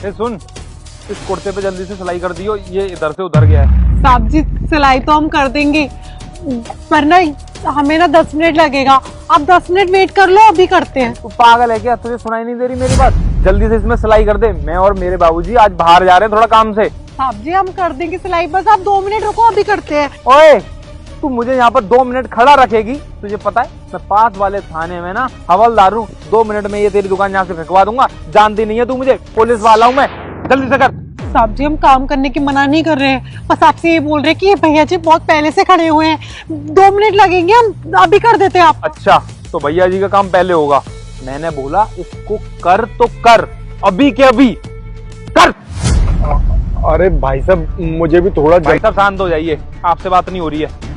ए सुन, इस कुर्ते पे जल्दी से सिलाई कर दियो, ये इधर से उधर गया है। साहब जी सिलाई तो हम कर देंगे, वरना हमें ना 10 मिनट लगेगा। आप 10 मिनट वेट कर लो, अभी करते हैं। तू पागल है क्या? तुझे सुनाई नहीं दे रही मेरी बात? जल्दी से इसमें सिलाई कर दे। मैं और मेरे बाबूजी आज बाहर जा रहे हैं थोड़ा काम से। साहब जी हम कर देंगे सिलाई, बस आप 2 मिनट रुको, अभी करते हैं। ओए, तू मुझे यहाँ पर 2 मिनट खड़ा रखेगी? तुझे पता है मैं पास वाले थाने में ना हवलदार हूँ। 2 मिनट में ये तेरी दुकान यहाँ से फेंकवा दूंगा। जानती नहीं है तू मुझे, पुलिस वाला हूँ मैं। जल्दी से कर। साहब जी हम काम करने की मना नहीं कर रहे हैं, बस आपसे ये बोल रहे हैं कि ये भैया जी बहुत पहले से खड़े हुए हैं, 2 मिनट लगेंगे, हम अभी कर देते हैं। आप अच्छा, तो भैया जी का काम पहले होगा। मैंने बोला इसको कर तो कर, अभी के अभी कर। अरे भाई साहब मुझे भी थोड़ा भाई साहब शांत हो जाइए, आपसे बात नहीं हो रही है।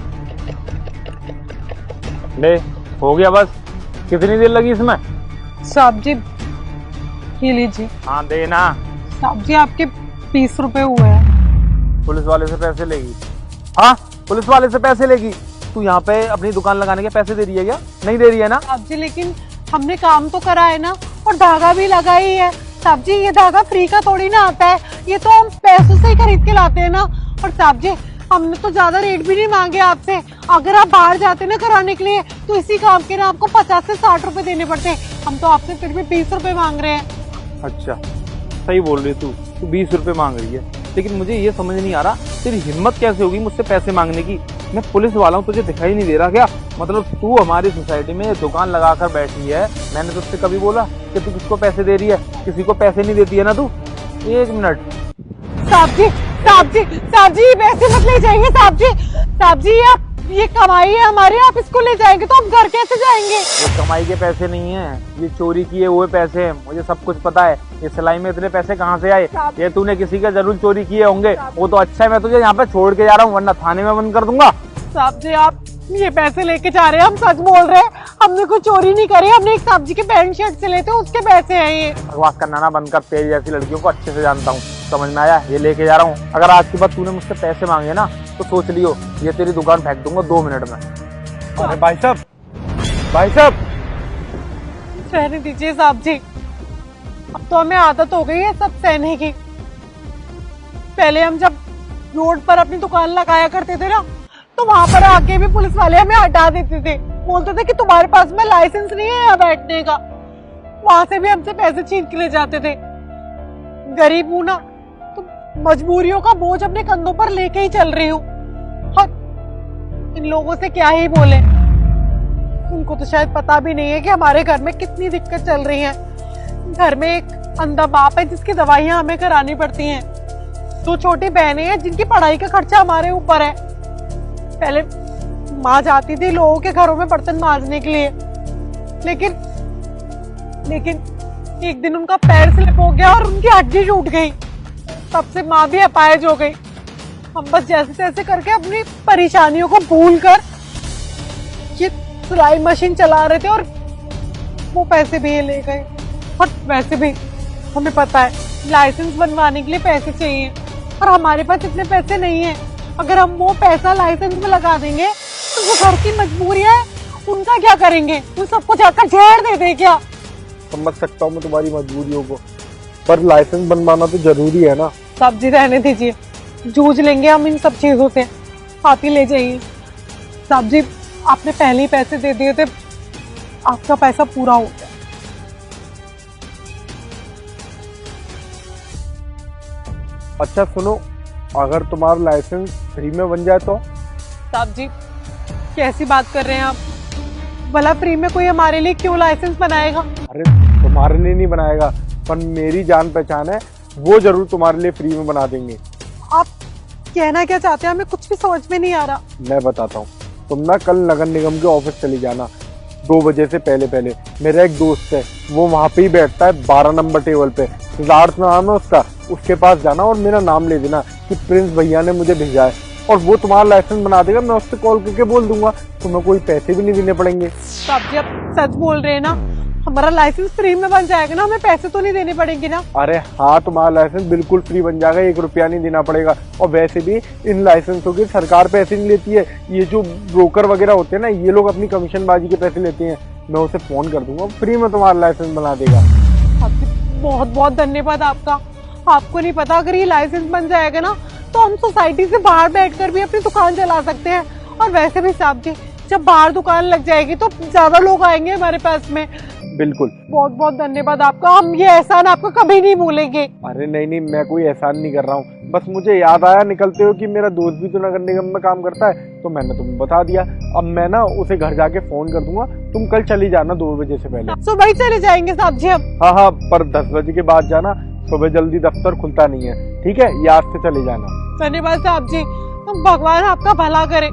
ले, हो गया बस। कितनी देर लगी इसमें? साहब जी ये लीजिए। हाँ देना। साहब जी आपके 20 रुपए हुए हैं। पुलिस वाले से पैसे लेगी? हाँ, पुलिस वाले से पैसे लेगी। तू यहाँ पे अपनी दुकान लगाने के पैसे दे रही है क्या? नहीं दे रही है ना? साहब जी लेकिन हमने काम तो करा है ना, और धागा भी लगा ही है। साहब जी ये धागा फ्री का थोड़ी ना आता है, ये तो हम पैसों से ही खरीद के लाते हैं ना। और साहब जी हमने तो ज्यादा रेट भी नहीं मांगे आपसे। अगर आप बाहर जाते ना कराने के लिए तो इसी काम के ना आपको 50 से 60 रुपए देने पड़ते। हम तो आपसे फिर भी 20 रुपए मांग रहे हैं। अच्छा, सही बोल रही तू 20 रुपए मांग रही है, लेकिन मुझे ये समझ नहीं आ रहा तेरी हिम्मत कैसे होगी मुझसे पैसे मांगने की? मैं पुलिस वाला हूँ, तुझे दिखाई नहीं दे रहा क्या? मतलब तू हमारी सोसाइटी में दुकान लगाकर बैठी है, मैंने तुझसे कभी बोला कि तू किसको पैसे दे रही है? किसी को पैसे नहीं देती है ना तू। 1 मिनट। साहब जी साहब जी साहब जी पैसे मत ले जाएंगे। साहब जी आप ये कमाई है हमारी, आप इसको ले जाएंगे तो हम घर कैसे जाएंगे? ये कमाई के पैसे नहीं है, ये चोरी किए हुए पैसे हैं। मुझे सब कुछ पता है। ये सिलाई में इतने पैसे कहाँ से आए? ये तूने किसी का जरूर चोरी किए होंगे। वो तो अच्छा है मैं तुझे यहाँ पे छोड़ के जा रहा हूँ, वरना थाने में बंद कर दूंगा। साहब जी आप ये पैसे लेके जा रहे हैं, हम सच बोल रहे हैं, हमने कोई चोरी नहीं करी। हमने एक साहब जी के पैंट शर्ट से लेते उसके पैसे हैं ये। बकवास करना ना बंद कर, तेरी जैसी लड़कियों को अच्छे से जानता हूँ, समझ में आया? ये लेके जा रहा हूँ। अगर आज के बाद तूने मुझसे पैसे मांगे ना तो सोच लियो ये तेरी दुकान फेंक दूंगा 2 मिनट में। अरे भाई साहब, भाई साहब रहने दीजिए साहब जी, अब तो हमें आदत हो गई है सब सहने की। पहले हम जब रोड पर अपनी दुकान लगाया करते थे ना तो वहां पर आके भी पुलिस वाले हमें हटा देते थे, बोलते थे कि तुम्हारे पास में लाइसेंस नहीं है यहाँ बैठने का। वहां से भी हमसे पैसे छीन के ले जाते थे। गरीब हूं ना तो मजबूरियों का बोझ अपने कंधों पर लेके ही चल रही हूँ। इन लोगों से क्या ही बोले, उनको तो शायद पता भी नहीं है कि हमारे घर में कितनी दिक्कत चल रही है। घर में एक अंधा बाप है जिसकी दवाइयां हमें करानी पड़ती हैं, 2 छोटी बहनें हैं जिनकी पढ़ाई का खर्चा हमारे ऊपर है। पहले माँ जाती थी लोगों के घरों में बर्तन मांजने के लिए, लेकिन एक दिन उनका पैर स्लिप हो गया और उनकी हड्डी टूट गई। तब से माँ भी अपाहिज हो गई। हम बस जैसे तैसे करके अपनी परेशानियों को भूल कर ये सिलाई मशीन चला रहे थे और वो पैसे भी ये ले गए। और वैसे भी हमें पता है लाइसेंस बनवाने के लिए पैसे चाहिए और हमारे पास इतने पैसे नहीं है। अगर हम वो पैसा लाइसेंस में लगा देंगे तो जो घर की मजबूरी है उनका क्या करेंगे? उन सबको जाकर जहर दे दे क्या? समझ सकता हूँ मैं तुम्हारी मजबूरियों को, पर लाइसेंस बनवाना तो जरूरी है ना। साहब जी रहने दीजिए, जूझ लेंगे हम इन सब चीजों से, आप ही ले जाइए। साहब जी आपने पहले ही पैसे दे दिए थे, आपका पैसा पूरा हो गया। अच्छा सुनो, अगर तुम्हारा लाइसेंस फ्री में बन जाए तो? साहब जी कैसी बात कर रहे हैं आप? भला फ्री में कोई हमारे लिए क्यों लाइसेंस बनाएगा? अरे तुम्हारे लिए नहीं बनाएगा, पर मेरी जान पहचान है, वो जरूर तुम्हारे लिए फ्री में बना देंगे। आप कहना क्या चाहते हैं? हमें कुछ भी समझ में नहीं आ रहा। मैं बताता हूँ, तुम ना कल नगर निगम के ऑफिस चली जाना 2 बजे से पहले। मेरा एक दोस्त है, वो वहाँ पे ही बैठता है 12 नंबर टेबल पे, सिद्धार्थ नाम है उसका। उसके पास जाना और मेरा नाम ले देना कि प्रिंस भैया ने मुझे भेजा है, और वो तुम्हारा लाइसेंस बना देगा। मैं उससे कॉल करके बोल दूंगा, तुम्हें कोई पैसे भी नहीं देने पड़ेंगे। साहब जी आप सच बोल रहे हैं ना? हमारा लाइसेंस फ्री में बन जाएगा ना, हमें पैसे तो नहीं देने पड़ेंगे ना? अरे हाँ, तुम्हारा लाइसेंस बिल्कुल फ्री बन जाएगा, 1 रुपया नहीं देना पड़ेगा। और वैसे भी इन लाइसेंसों की सरकार पैसे नहीं लेती है, ये जो ब्रोकर वगैरह होते हैं ना, ये लोग अपनी कमीशनबाजी के पैसे लेते हैं। मैं उसे फोन कर दूंगा, फ्री में तुम्हारा लाइसेंस बना देगा। बहुत बहुत धन्यवाद आपका। आपको नहीं पता, अगर ये लाइसेंस बन जाएगा ना तो हम सोसाइटी से बाहर बैठकर भी अपनी दुकान चला सकते हैं। और वैसे भी साहब जी, जब बाहर दुकान लग जाएगी तो ज्यादा लोग आएंगे हमारे पास में। बिल्कुल। बहुत बहुत धन्यवाद आपका, हम ये एहसान आपका कभी नहीं भूलेंगे। अरे नहीं नहीं, मैं कोई एहसान नहीं कर रहा हूँ, बस मुझे याद आया निकलते हुए कि मेरा दोस्त भी तो नगर निगम में काम करता है, तो मैंने तुम्हें बता दिया। अब मैं ना उसे घर जाके फोन कर दूंगा, तुम कल चली जाना 2 बजे से पहले। सुबह ही चले जाएंगे साहब जी हम। हाँ हाँ, पर 10 बजे के बाद जाना, सुबह जल्दी दफ्तर खुलता नहीं है, ठीक है? ये आज से चले जाना। धन्यवाद साहब जी, भगवान आपका भला करे।